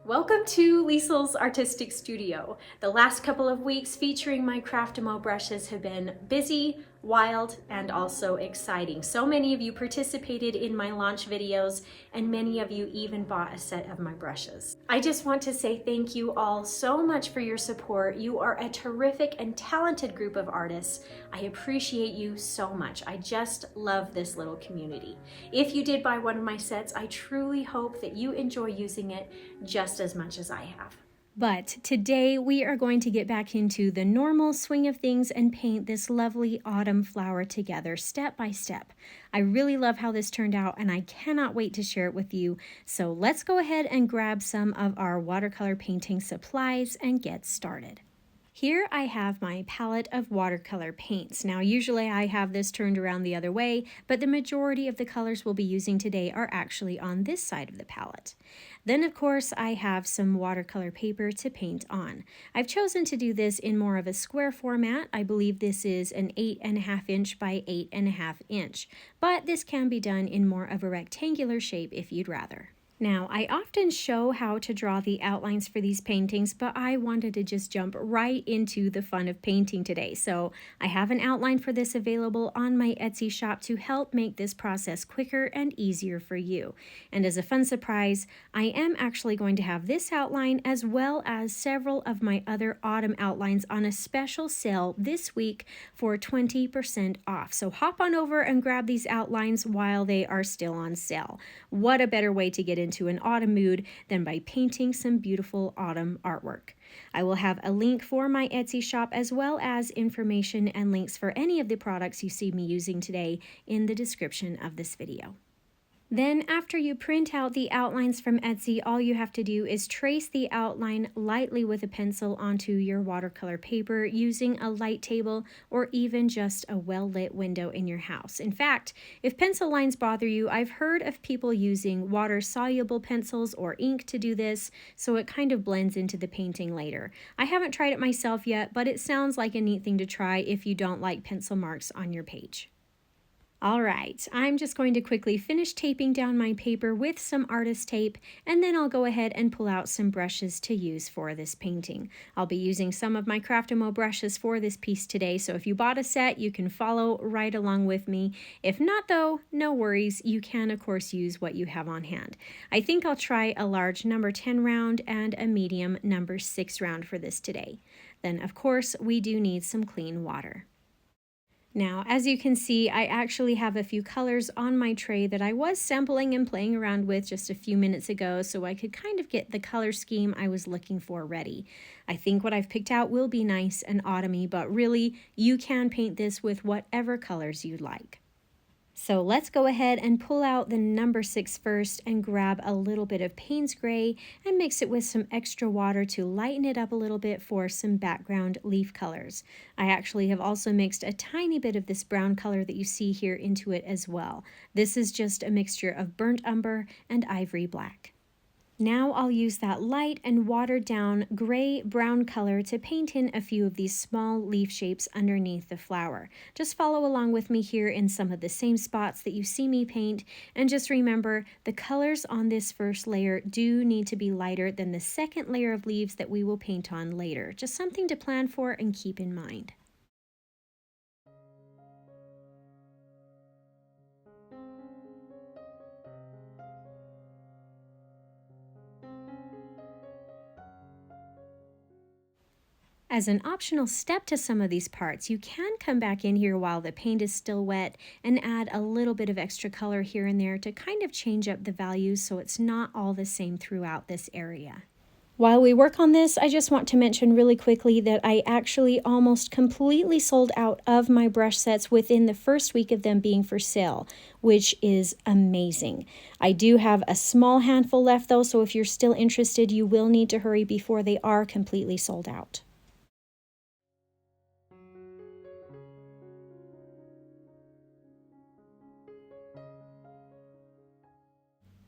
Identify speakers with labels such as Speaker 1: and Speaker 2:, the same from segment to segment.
Speaker 1: Welcome to Liesl's Artistic Studio. The last couple of weeks featuring my craftamo brushes have been busy, wild, and also exciting. So many of you participated in my launch videos, and many of you even bought a set of my brushes. I just want to say thank you all so much for your support. You are a terrific and talented group of artists. I appreciate you so much. I just love this little community. If you did buy one of my sets, I truly hope that you enjoy using it just as much as I have. But today we are going to get back into the normal swing of things and paint this lovely autumn flower together step by step. I really love how this turned out and I cannot wait to share it with you. So let's go ahead and grab some of our watercolor painting supplies and get started. Here I have my palette of watercolor paints. Now usually I have this turned around the other way, but the majority of the colors we'll be using today are actually on this side of the palette. Then of course I have some watercolor paper to paint on. I've chosen to do this in more of a square format. I believe this is an 8.5 inch by 8.5 inch, but this can be done in more of a rectangular shape if you'd rather. Now, I often show how to draw the outlines for these paintings, but I wanted to just jump right into the fun of painting today. So I have an outline for this available on my Etsy shop to help make this process quicker and easier for you. And as a fun surprise, I am actually going to have this outline as well as several of my other autumn outlines on a special sale this week for 20% off. So hop on over and grab these outlines while they are still on sale. What a better way to get into an autumn mood than by painting some beautiful autumn artwork. I will have a link for my Etsy shop as well as information and links for any of the products you see me using today in the description of this video. Then after you print out the outlines from Etsy, all you have to do is trace the outline lightly with a pencil onto your watercolor paper using a light table or even just a well-lit window in your house. In fact, if pencil lines bother you, I've heard of people using water-soluble pencils or ink to do this, so it kind of blends into the painting later. I haven't tried it myself yet, but it sounds like a neat thing to try if you don't like pencil marks on your page. All right, I'm just going to quickly finish taping down my paper with some artist tape, and then I'll go ahead and pull out some brushes to use for this painting. I'll be using some of my craftamo brushes for this piece today, so if you bought a set, you can follow right along with me. If not though, no worries, you can of course use what you have on hand. I think I'll try a large number 10 round and a medium number 6 round for this today. Then of course, we do need some clean water. Now, as you can see, I actually have a few colors on my tray that I was sampling and playing around with just a few minutes ago so I could kind of get the color scheme I was looking for ready. I think what I've picked out will be nice and autumny, but really, you can paint this with whatever colors you'd like. So let's go ahead and pull out the number 6 first and grab a little bit of Paynes gray and mix it with some extra water to lighten it up a little bit for some background leaf colors. I actually have also mixed a tiny bit of this brown color that you see here into it as well. This is just a mixture of burnt umber and ivory black. Now I'll use that light and watered down gray-brown color to paint in a few of these small leaf shapes underneath the flower. Just follow along with me here in some of the same spots that you see me paint, and just remember the colors on this first layer do need to be lighter than the second layer of leaves that we will paint on later. Just something to plan for and keep in mind. As an optional step to some of these parts, you can come back in here while the paint is still wet and add a little bit of extra color here and there to kind of change up the values so it's not all the same throughout this area. While we work on this, I just want to mention really quickly that I actually almost completely sold out of my brush sets within the first week of them being for sale, which is amazing. I do have a small handful left though, so if you're still interested, you will need to hurry before they are completely sold out.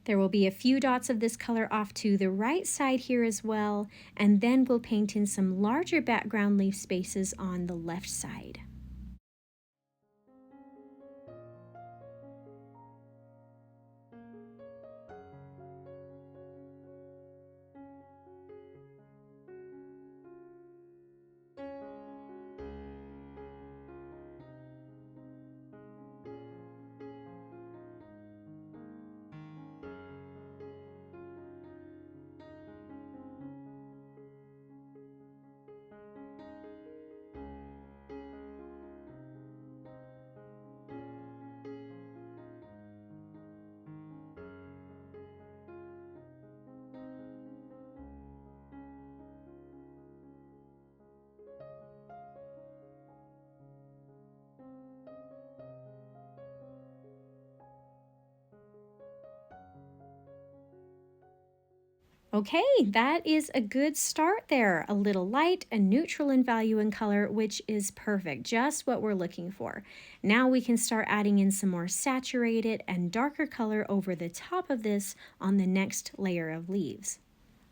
Speaker 1: There will be a few dots of this color off to the right side here as well, and then we'll paint in some larger background leaf spaces on the left side. Okay, that is a good start there. A little light and neutral in value and color, which is perfect, just what we're looking for. Now we can start adding in some more saturated and darker color over the top of this on the next layer of leaves.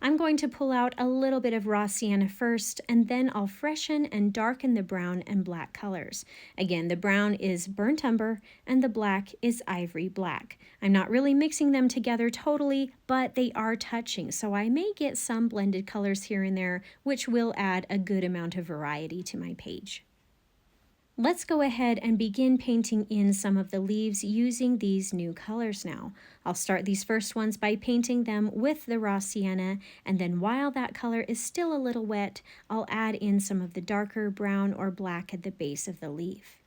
Speaker 1: I'm going to pull out a little bit of raw sienna first, and then I'll freshen and darken the brown and black colors. Again, the brown is burnt umber and the black is ivory black. I'm not really mixing them together totally, but they are touching, so I may get some blended colors here and there, which will add a good amount of variety to my page. Let's go ahead and begin painting in some of the leaves using these new colors now. I'll start these first ones by painting them with the raw sienna, and then while that color is still a little wet, I'll add in some of the darker brown or black at the base of the leaf.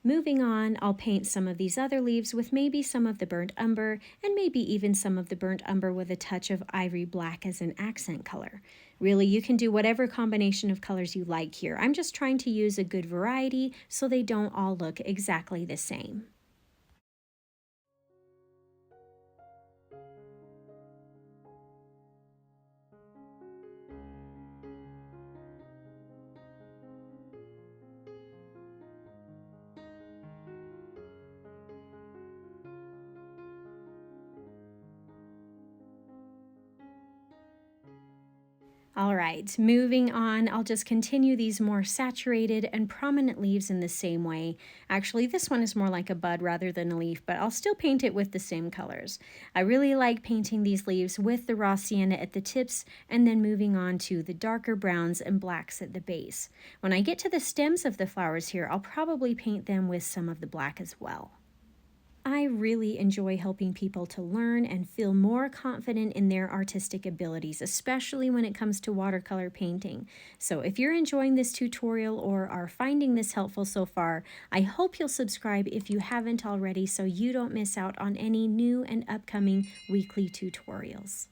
Speaker 1: Moving on, I'll paint some of these other leaves with maybe some of the burnt umber and maybe even some of the burnt umber with a touch of ivory black as an accent color. Really, you can do whatever combination of colors you like here. I'm just trying to use a good variety so they don't all look exactly the same. All right, moving on, I'll just continue these more saturated and prominent leaves in the same way. Actually, this one is more like a bud rather than a leaf, but I'll still paint it with the same colors. I really like painting these leaves with the raw sienna at the tips and then moving on to the darker browns and blacks at the base. When I get to the stems of the flowers here, I'll probably paint them with some of the black as well. I really enjoy helping people to learn and feel more confident in their artistic abilities, especially when it comes to watercolor painting. So if you're enjoying this tutorial or are finding this helpful so far, I hope you'll subscribe if you haven't already so you don't miss out on any new and upcoming weekly tutorials.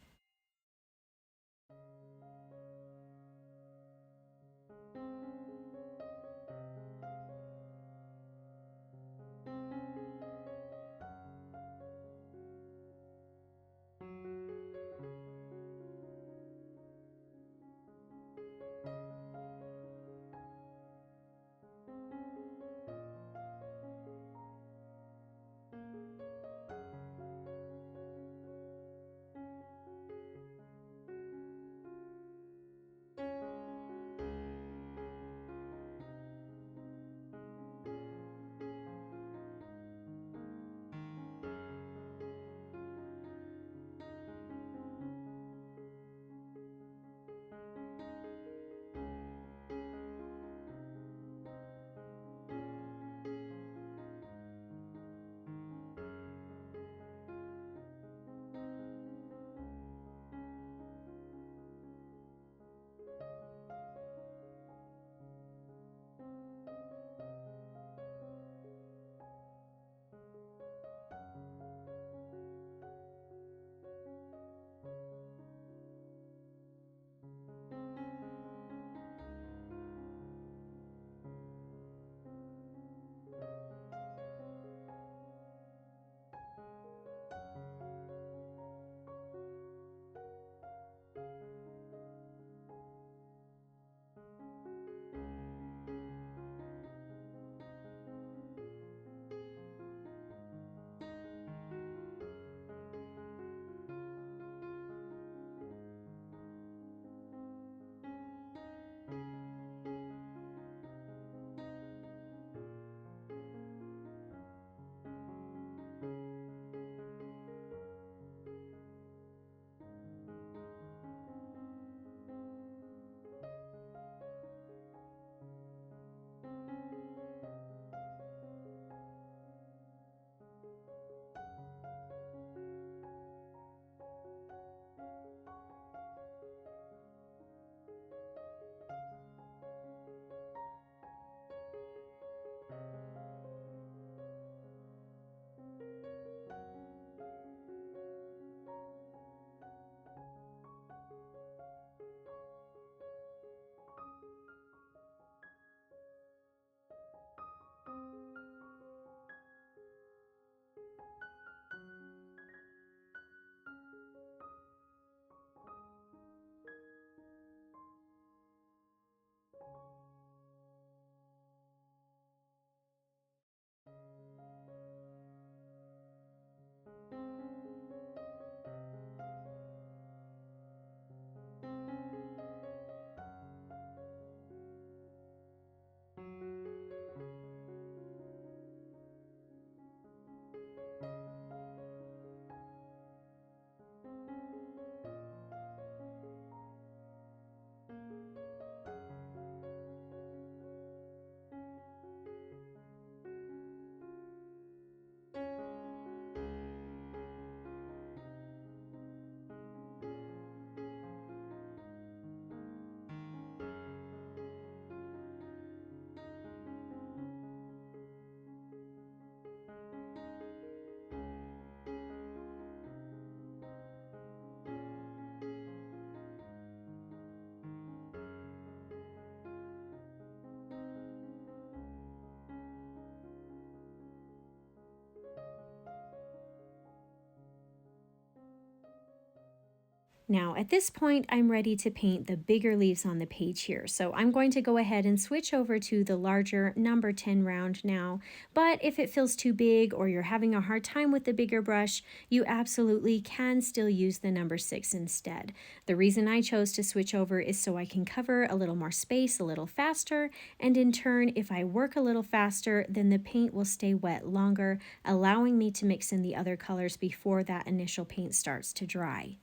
Speaker 1: Now, at this point, I'm ready to paint the bigger leaves on the page here. So I'm going to go ahead and switch over to the larger number 10 round now. But if it feels too big or you're having a hard time with the bigger brush, you absolutely can still use the number 6 instead. The reason I chose to switch over is so I can cover a little more space a little faster. And in turn, if I work a little faster, then the paint will stay wet longer, allowing me to mix in the other colors before that initial paint starts to dry.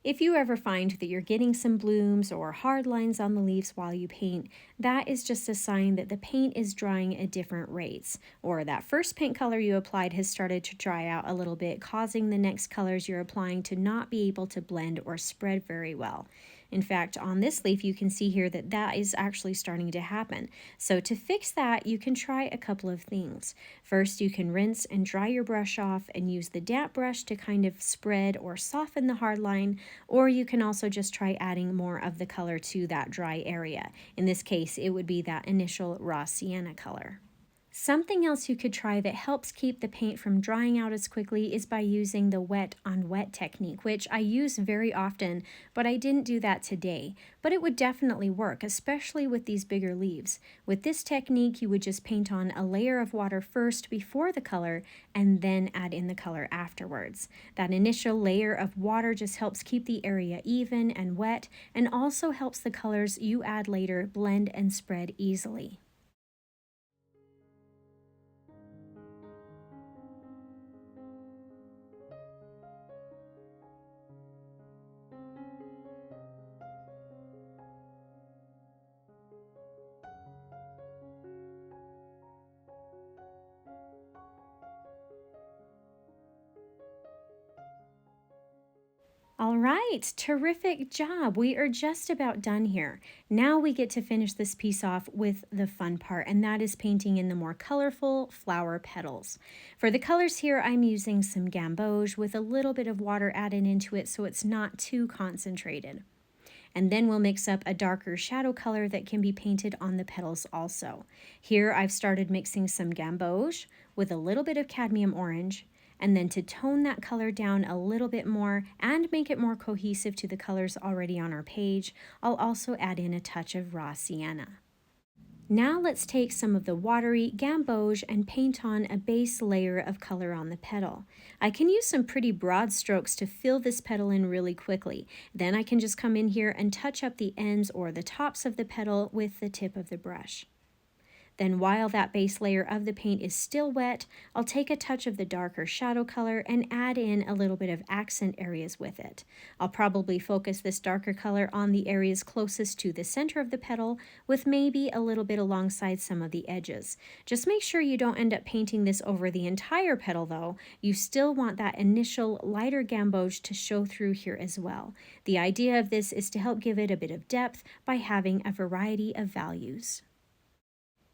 Speaker 1: If you ever find that you're getting some blooms or hard lines on the leaves while you paint, that is just a sign that the paint is drying at different rates, or that first paint color you applied has started to dry out a little bit, causing the next colors you're applying to not be able to blend or spread very well. In fact, on this leaf, you can see here that that is actually starting to happen. So to fix that, you can try a couple of things. First, you can rinse and dry your brush off and use the damp brush to kind of spread or soften the hard line, or you can also just try adding more of the color to that dry area. In this case, it would be that initial raw sienna color. Something else you could try that helps keep the paint from drying out as quickly is by using the wet on wet technique, which I use very often, but I didn't do that today. But it would definitely work, especially with these bigger leaves. With this technique, you would just paint on a layer of water first before the color, and then add in the color afterwards. That initial layer of water just helps keep the area even and wet, and also helps the colors you add later blend and spread easily. All right, terrific job. We are just about done here. Now we get to finish this piece off with the fun part, and that is painting in the more colorful flower petals. For the colors here, I'm using some Gamboge with a little bit of water added into it so it's not too concentrated. And then we'll mix up a darker shadow color that can be painted on the petals also. Here I've started mixing some Gamboge with a little bit of cadmium orange, and then to tone that color down a little bit more and make it more cohesive to the colors already on our page, I'll also add in a touch of raw sienna. Now let's take some of the watery Gamboge and paint on a base layer of color on the petal. I can use some pretty broad strokes to fill this petal in really quickly. Then I can just come in here and touch up the ends or the tops of the petal with the tip of the brush. Then while that base layer of the paint is still wet, I'll take a touch of the darker shadow color and add in a little bit of accent areas with it. I'll probably focus this darker color on the areas closest to the center of the petal, with maybe a little bit alongside some of the edges. Just make sure you don't end up painting this over the entire petal though. You still want that initial lighter Gamboge to show through here as well. The idea of this is to help give it a bit of depth by having a variety of values.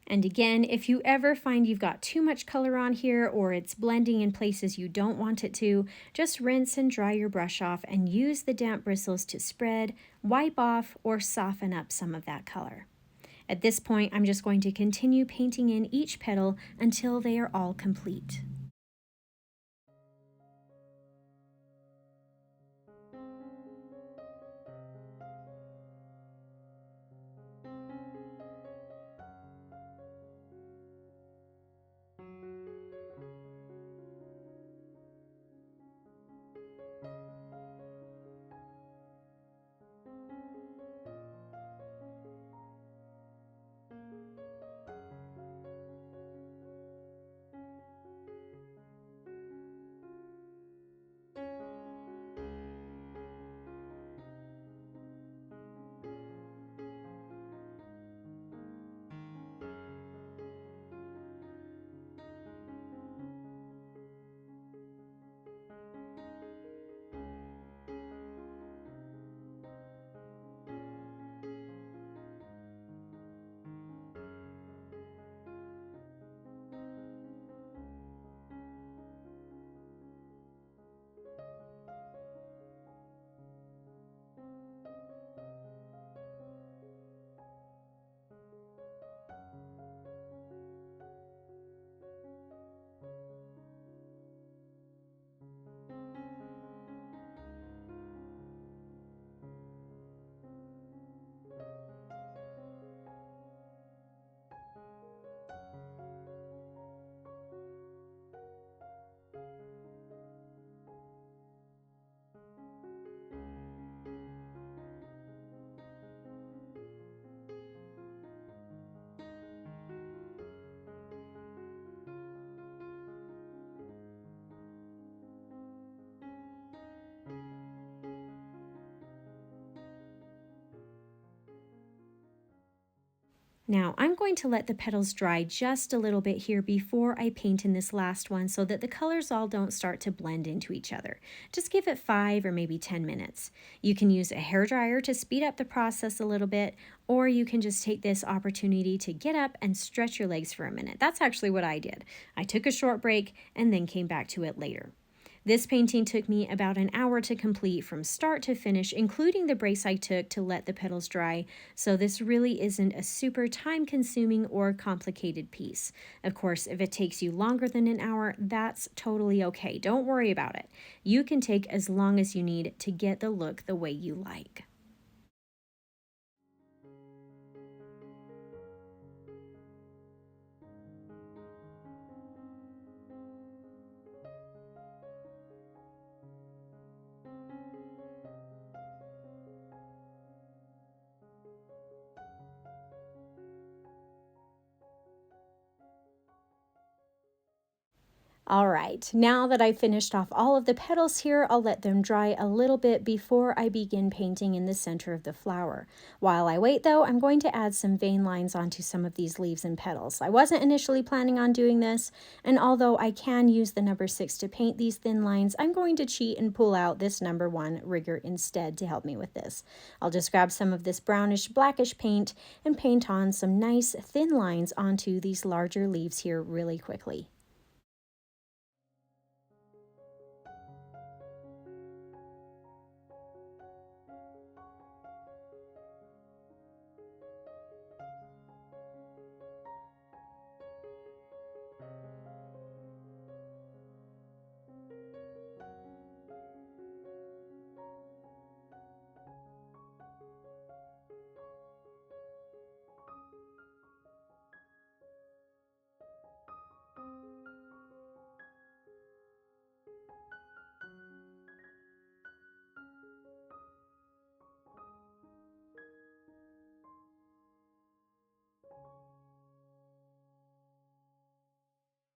Speaker 1: And again, if you ever find you've got too much color on here or it's blending in places you don't want it to, just rinse and dry your brush off and use the damp bristles to spread, wipe off, or soften up some of that color. At this point, I'm just going to continue painting in each petal until they are all complete. Now I'm going to let the petals dry just a little bit here before I paint in this last one so that the colors all don't start to blend into each other. Just give it 5 or maybe 10 minutes. You can use a hairdryer to speed up the process a little bit, or you can just take this opportunity to get up and stretch your legs for a minute. That's actually what I did. I took a short break and then came back to it later. This painting took me about an hour to complete from start to finish, including the breaks I took to let the petals dry, so this really isn't a super time-consuming or complicated piece. Of course, if it takes you longer than an hour, that's totally okay. Don't worry about it. You can take as long as you need to get the look the way you like. All right, now that I've finished off all of the petals here, I'll let them dry a little bit before I begin painting in the center of the flower. While I wait though, I'm going to add some vein lines onto some of these leaves and petals. I wasn't initially planning on doing this, and although I can use the number 6 to paint these thin lines, I'm going to cheat and pull out this number 1 rigger instead to help me with this. I'll just grab some of this brownish blackish paint and paint on some nice thin lines onto these larger leaves here really quickly.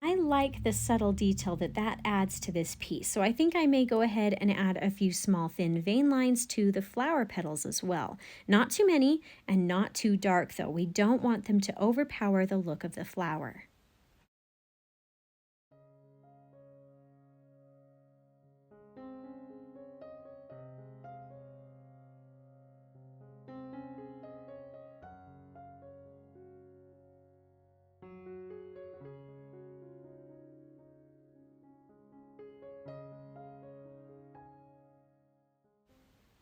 Speaker 1: I like the subtle detail that adds to this piece, so I think I may go ahead and add a few small thin vein lines to the flower petals as well. Not too many and not too dark though. We don't want them to overpower the look of the flower.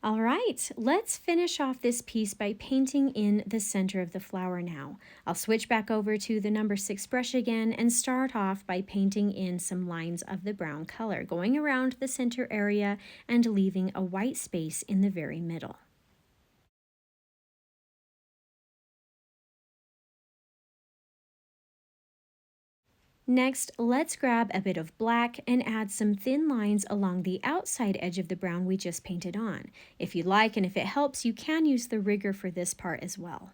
Speaker 1: All right, let's finish off this piece by painting in the center of the flower now. I'll switch back over to the number 6 brush again and start off by painting in some lines of the brown color, going around the center area and leaving a white space in the very middle. Next, let's grab a bit of black and add some thin lines along the outside edge of the brown we just painted on. If you like and if it helps, you can use the rigger for this part as well.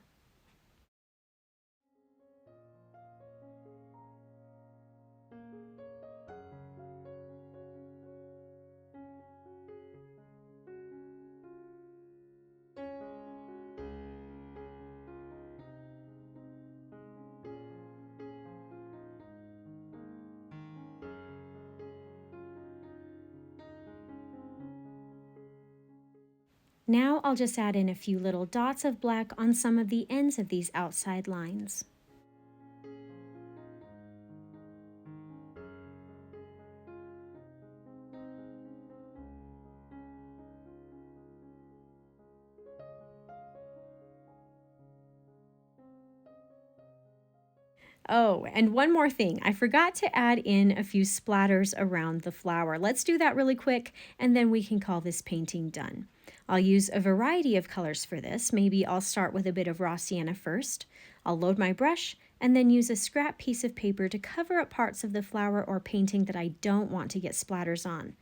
Speaker 1: Now I'll just add in a few little dots of black on some of the ends of these outside lines. Oh, and one more thing. I forgot to add in a few splatters around the flower. Let's do that really quick, and then we can call this painting done. I'll use a variety of colors for this. Maybe I'll start with a bit of raw sienna first. I'll load my brush and then use a scrap piece of paper to cover up parts of the flower or painting that I don't want to get splatters on.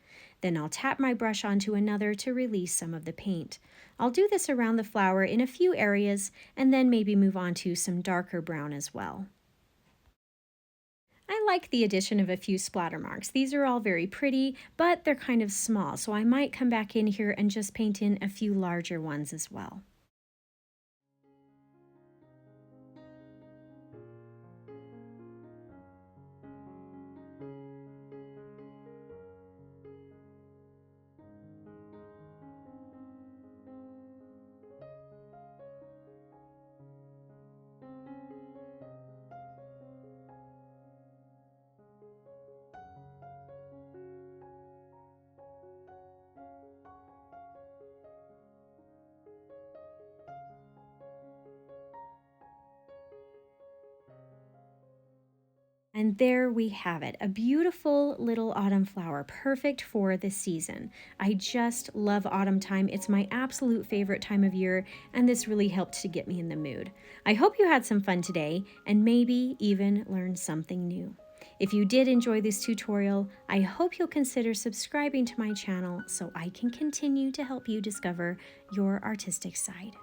Speaker 1: Then I'll tap my brush onto another to release some of the paint. I'll do this around the flower in a few areas and then maybe move on to some darker brown as well. I like the addition of a few splatter marks. These are all very pretty, but they're kind of small, so I might come back in here and just paint in a few larger ones as well. And there we have it, a beautiful little autumn flower, perfect for the season. I just love autumn time. It's my absolute favorite time of year, and this really helped to get me in the mood. I hope you had some fun today and maybe even learned something new. If you did enjoy this tutorial, I hope you'll consider subscribing to my channel so I can continue to help you discover your artistic side.